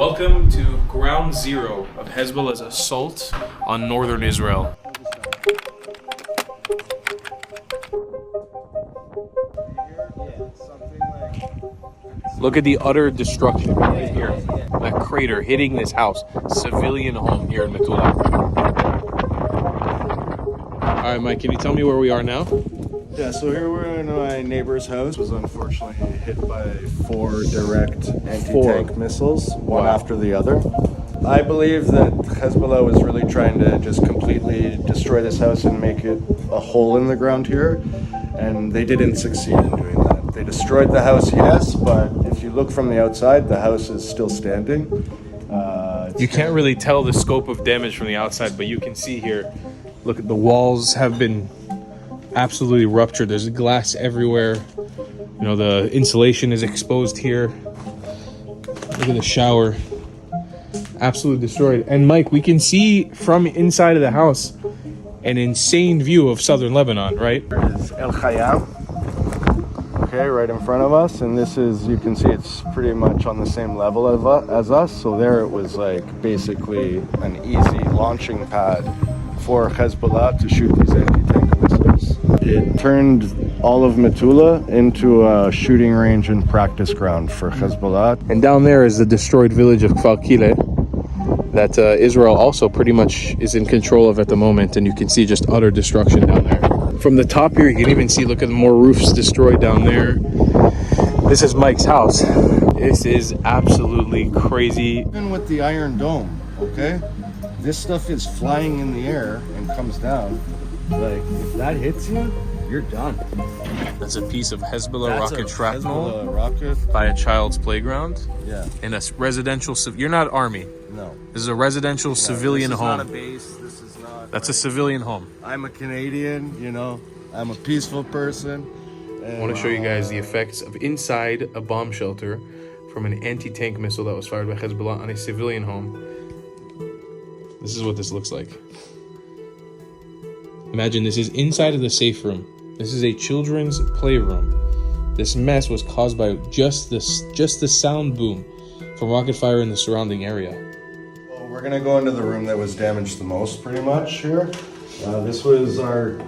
Welcome to ground zero of Hezbollah's assault on northern Israel. Look at the utter destruction right here. That crater hitting this house. Civilian home here in Metula. All right, Mike, can you tell me where we are now? Yeah, so here we're in my neighbor's house. It was unfortunately hit by 4 direct anti-tank missiles, one after the other. I believe that Hezbollah was really trying to just completely destroy this house and make it a hole in the ground here, and they didn't succeed in doing that. They destroyed the house, yes, but if you look from the outside, the house is still standing. You can't really tell the scope of damage from the outside, but you can see here, look at the walls have been absolutely ruptured. There's glass everywhere. You know, the insulation is exposed here. Look at the shower. Absolutely destroyed. And Mike, we can see from inside of the house an insane view of southern Lebanon, right? There is El Khayam, okay, right in front of us. And this is, you can see it's pretty much on the same level as us. So there it was like basically an easy launching pad for Hezbollah to shoot these anti-tank missiles. It turned all of Metula into a shooting range and practice ground for Hezbollah. And down there is the destroyed village of Kfar that Israel also pretty much is in control of at the moment, and you can see just utter destruction down there. From the top here, you can even see, look at more roofs destroyed down there. This is Mike's house. This is absolutely crazy. Even with the Iron Dome, okay? This stuff is flying in the air and comes down. Like, if that hits you, you're done. That's a piece of Hezbollah rocket shrapnel Hezbollah rocket by a child's playground. Yeah. In a residential, you're not army. No. This is a residential civilian home. This is not a base. This is not. That's a civilian home. I'm a Canadian, you know. I'm a peaceful person. I want to show you guys the effects of inside a bomb shelter from an anti-tank missile that was fired by Hezbollah on a civilian home. This is what this looks like. Imagine this is inside of the safe room. This is a children's playroom. This mess was caused by just the sound boom from rocket fire in the surrounding area. Well, we're gonna go into the room that was damaged the most, pretty much here. This was our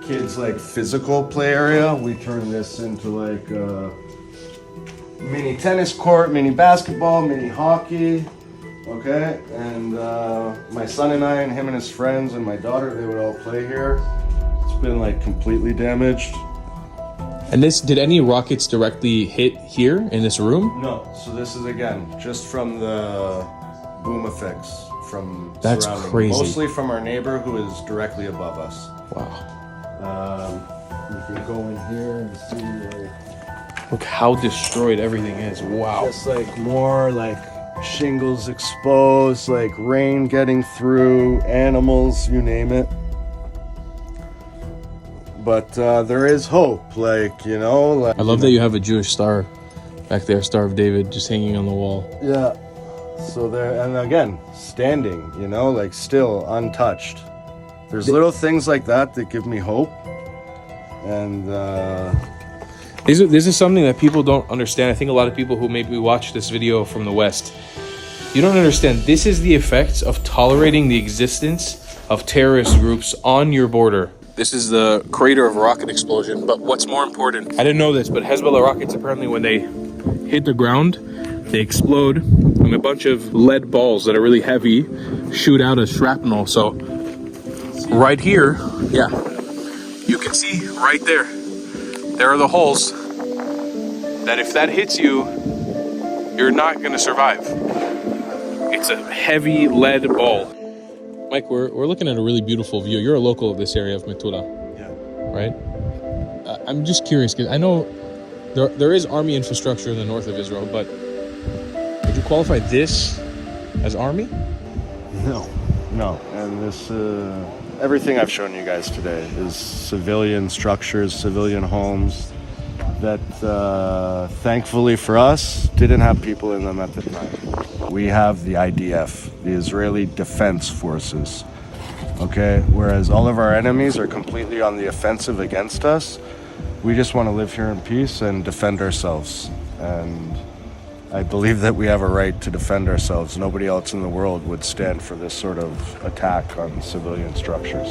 kids' like physical play area. We turned this into like a mini tennis court, mini basketball, mini hockey. Okay, and my son and I and him and his friends and my daughter, they would all play here. It's been like completely damaged. And did any rockets directly hit here in this room? No, so this is again, just from the boom effects from That's surrounding. crazy. Mostly from our neighbor who is directly above us. Wow. You can go in here and see like... Look how destroyed everything is. Wow. Just like more like shingles exposed, like rain getting through, animals, you name it. But there is hope, like, you know. Like, I love that you have a Jewish star back there, Star of David, just hanging on the wall. Yeah. So there, and again, standing, you know, like still untouched. There's little things like that that give me hope. And this is something that people don't understand. I think a lot of people who maybe watch this video from the West, you don't understand. This is the effects of tolerating the existence of terrorist groups on your border. This is the crater of a rocket explosion. But what's more important, I didn't know this, but Hezbollah rockets, apparently when they hit the ground, they explode, and a bunch of lead balls that are really heavy shoot out as shrapnel. So right here, yeah, you can see right there, there are the holes that if that hits you, you're not going to survive. It's a heavy lead ball. Mike, we're looking at a really beautiful view. You're a local of this area of Metula, yeah. Right? I'm just curious, because I know there is army infrastructure in the north of Israel, but would you qualify this as army? No. And this, everything I've shown you guys today is civilian structures, civilian homes that, thankfully for us, didn't have people in them at the time. We have the IDF, the Israeli Defense Forces, okay? Whereas all of our enemies are completely on the offensive against us. We just want to live here in peace and defend ourselves. And I believe that we have a right to defend ourselves. Nobody else in the world would stand for this sort of attack on civilian structures.